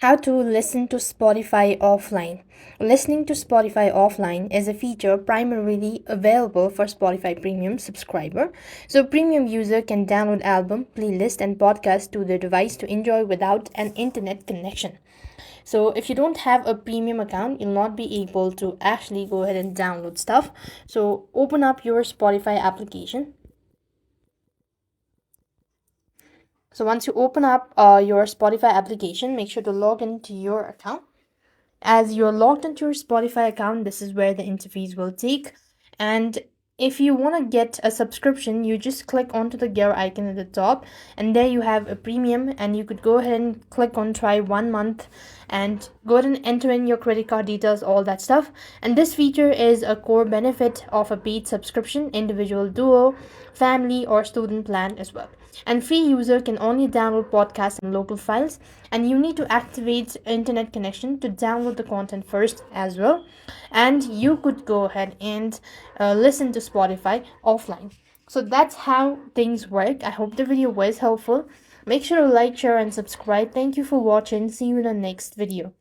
How to listen to Spotify offline. Listening to Spotify offline is a feature primarily available for Spotify Premium subscriber. So premium user can download album, playlist and podcast to their device to enjoy without an internet connection. So if you don't have a premium account, you'll not be able to actually go ahead and download stuff. So open up your Spotify application. So once you open up your Spotify application, make sure to log into your account. As you're logged into your Spotify account, this is where the interface will take. And if you want to get a subscription, you just click onto the gear icon at the top, and there you have a premium, and you could go ahead and click on try 1 month and go ahead and enter in your credit card details, all that stuff. And this feature is a core benefit of a paid subscription, individual, duo, family, or student plan as well. And free user can only download podcasts and local files, and you need to activate internet connection to download the content first as well. And you could go ahead and listen to Spotify offline. So that's how things work. I hope the video was helpful. Make sure to like, share and subscribe. Thank you for watching. See you in the next video.